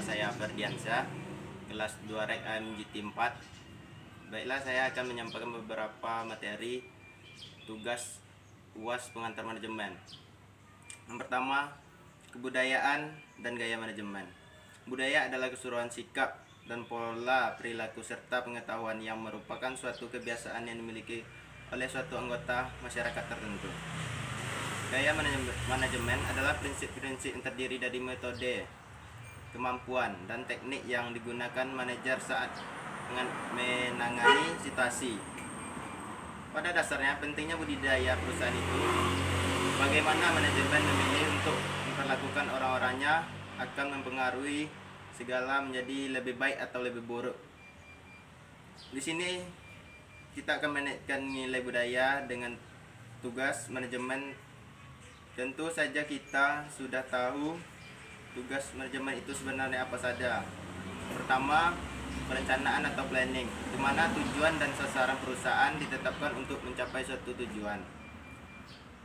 saya Ferdiansyah, kelas 2 Rek AMGT 4. Baiklah, saya akan menyampaikan beberapa materi tugas UAS pengantar manajemen. Yang pertama, kebudayaan dan gaya manajemen. Budaya adalah keseluruhan sikap dan pola perilaku serta pengetahuan yang merupakan suatu kebiasaan yang dimiliki oleh suatu anggota masyarakat tertentu. Gaya manajemen adalah prinsip-prinsip yang terdiri dari metode, kemampuan, dan teknik yang digunakan manajer saat menangani situasi. Pada dasarnya, pentingnya budidaya perusahaan itu, bagaimana manajemen memilih untuk memperlakukan orang-orangnya akan mempengaruhi segala menjadi lebih baik atau lebih buruk. Di sini kita akan menaikkan nilai budaya dengan tugas manajemen. Tentu saja kita sudah tahu tugas manajemen itu sebenarnya apa saja. Pertama, perencanaan atau planning, di mana tujuan dan sasaran perusahaan ditetapkan untuk mencapai suatu tujuan.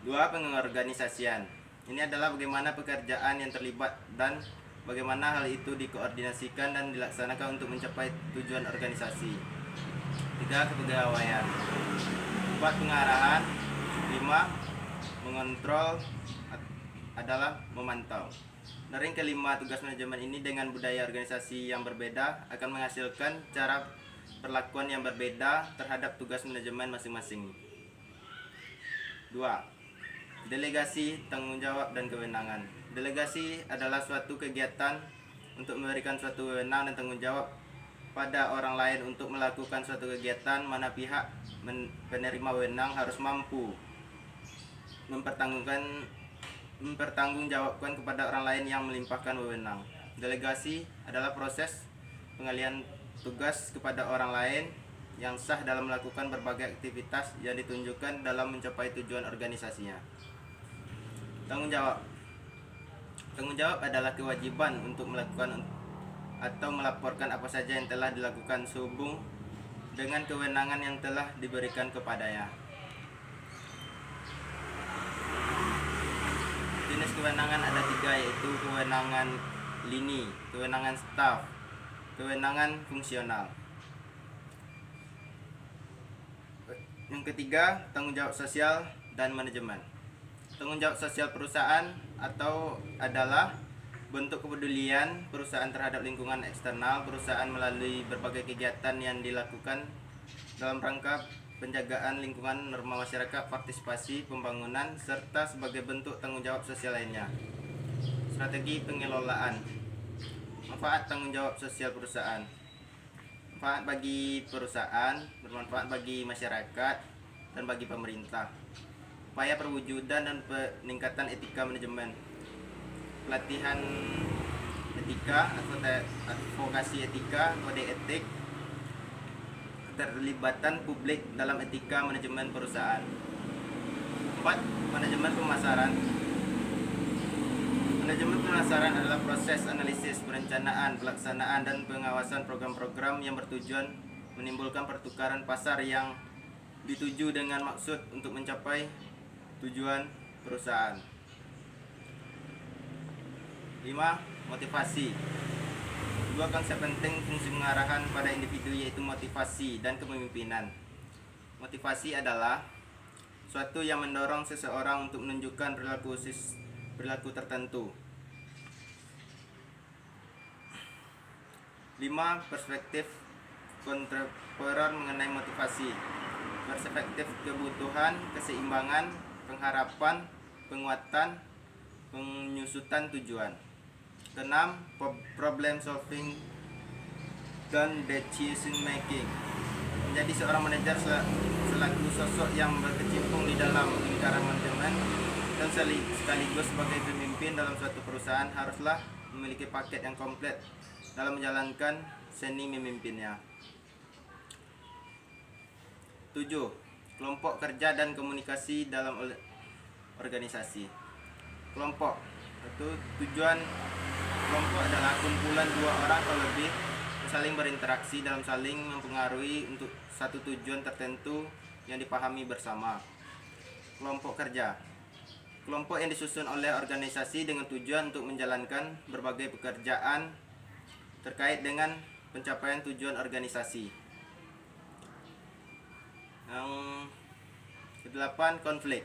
Dua, pengorganisasian. Ini adalah bagaimana pekerjaan yang terlibat dan bagaimana hal itu dikoordinasikan dan dilaksanakan untuk mencapai tujuan organisasi. Tiga, kepegawaian. Empat, pengarahan. Lima, mengontrol adalah memantau. Dari yang kelima, tugas manajemen ini dengan budaya organisasi yang berbeda akan menghasilkan cara perlakuan yang berbeda terhadap tugas manajemen masing-masing. 2. Delegasi, tanggung jawab, dan kewenangan. Delegasi adalah suatu kegiatan untuk memberikan suatu wewenang dan tanggung jawab pada orang lain untuk melakukan suatu kegiatan, mana pihak penerima wewenang harus mampu mempertanggungjawabkan kepada orang lain yang melimpahkan wewenang. Delegasi adalah proses pengalihan tugas kepada orang lain yang sah dalam melakukan berbagai aktivitas yang ditunjukkan dalam mencapai tujuan organisasinya. Tanggung jawab. Tanggung jawab adalah kewajiban untuk melakukan atau melaporkan apa saja yang telah dilakukan sehubung dengan kewenangan yang telah diberikan kepadanya. Jenis kewenangan ada 3, yaitu kewenangan lini, kewenangan staf, kewenangan fungsional. Yang ketiga, tanggung jawab sosial dan manajemen. Tanggung jawab sosial perusahaan atau adalah bentuk kepedulian perusahaan terhadap lingkungan eksternal perusahaan melalui berbagai kegiatan yang dilakukan dalam rangka penjagaan lingkungan, norma masyarakat, partisipasi, pembangunan, serta sebagai bentuk tanggung jawab sosial lainnya. Strategi pengelolaan. Manfaat tanggung jawab sosial perusahaan. Manfaat bagi perusahaan, bermanfaat bagi masyarakat, dan bagi pemerintah. Upaya perwujudan dan peningkatan etika manajemen. Pelatihan etika, advokasi etika, kode etik, keterlibatan publik dalam etika manajemen perusahaan. 4. Manajemen pemasaran. Manajemen pemasaran adalah proses analisis, perencanaan, pelaksanaan, dan pengawasan program-program yang bertujuan menimbulkan pertukaran pasar yang dituju dengan maksud untuk mencapai tujuan perusahaan. 5. Motivasi. Dua konsep penting fungsi pengarahan pada individu, yaitu motivasi dan kepemimpinan. Motivasi adalah suatu yang mendorong seseorang untuk menunjukkan perilaku tertentu. 5. Perspektif kontemporer mengenai motivasi. Perspektif kebutuhan, keseimbangan, pengharapan, penguatan, penyusutan tujuan. 6. Problem solving dan decision making. Menjadi seorang manajer selaku sosok yang berkecimpung di dalam lingkaran manajemen dan sekaligus sebagai pemimpin dalam suatu perusahaan haruslah memiliki paket yang komplit dalam menjalankan seni memimpinnya. 7. Kelompok kerja dan komunikasi dalam organisasi. Kelompok itu tujuan kelompok adalah kumpulan 2 orang atau lebih saling berinteraksi dalam saling mempengaruhi untuk satu tujuan tertentu yang dipahami bersama. Kelompok kerja. Kelompok yang disusun oleh organisasi dengan tujuan untuk menjalankan berbagai pekerjaan terkait dengan pencapaian tujuan organisasi. Yang kedelapan, konflik.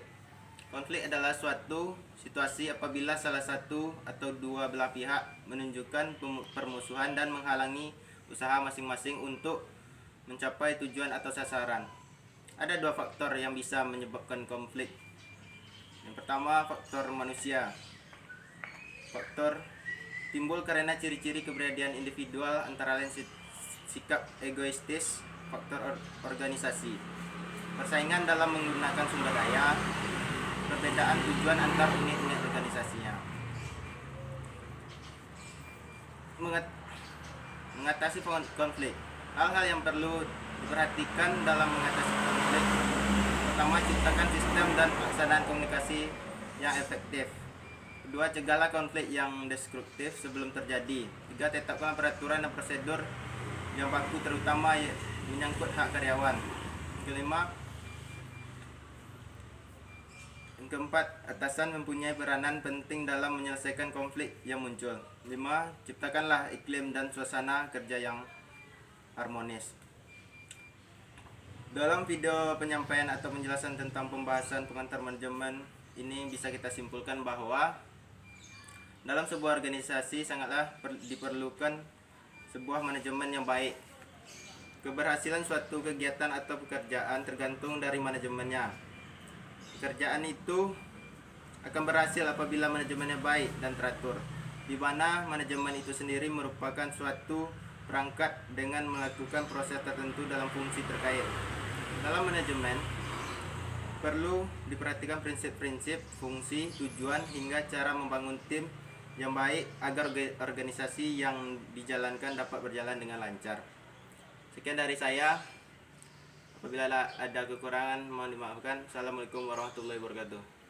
Konflik adalah suatu situasi apabila salah satu atau dua belah pihak menunjukkan permusuhan dan menghalangi usaha masing-masing untuk mencapai tujuan atau sasaran. Ada dua faktor yang bisa menyebabkan konflik. Yang pertama, faktor manusia. Faktor timbul karena ciri-ciri kepribadian individual, antara lain sikap egoistis. Faktor organisasi, persaingan dalam menggunakan sumber daya, perbedaan tujuan antar unit-unit organisasinya. Mengatasi konflik. Hal-hal yang perlu diperhatikan dalam mengatasi konflik: pertama, ciptakan sistem dan pelaksanaan komunikasi yang efektif. Kedua, cegahlah konflik yang destruktif sebelum terjadi. Tiga, tetapkan peraturan dan prosedur yang baku, terutama menyangkut hak karyawan. Yang keempat, atasan mempunyai peranan penting dalam menyelesaikan konflik yang muncul. 5. Ciptakanlah iklim dan suasana kerja yang harmonis. Dalam video penyampaian atau penjelasan tentang pembahasan pengantar manajemen ini, bisa kita simpulkan bahwa dalam sebuah organisasi sangatlah diperlukan sebuah manajemen yang baik. Keberhasilan suatu kegiatan atau pekerjaan tergantung dari manajemennya. Pekerjaan itu akan berhasil apabila manajemennya baik dan teratur, di mana manajemen itu sendiri merupakan suatu perangkat dengan melakukan proses tertentu dalam fungsi terkait. Dalam manajemen perlu diperhatikan prinsip-prinsip, fungsi, tujuan, hingga cara membangun tim yang baik agar organisasi yang dijalankan dapat berjalan dengan lancar. Sekian dari saya. Apabila ada kekurangan mohon dimaafkan. Assalamualaikum warahmatullahi wabarakatuh.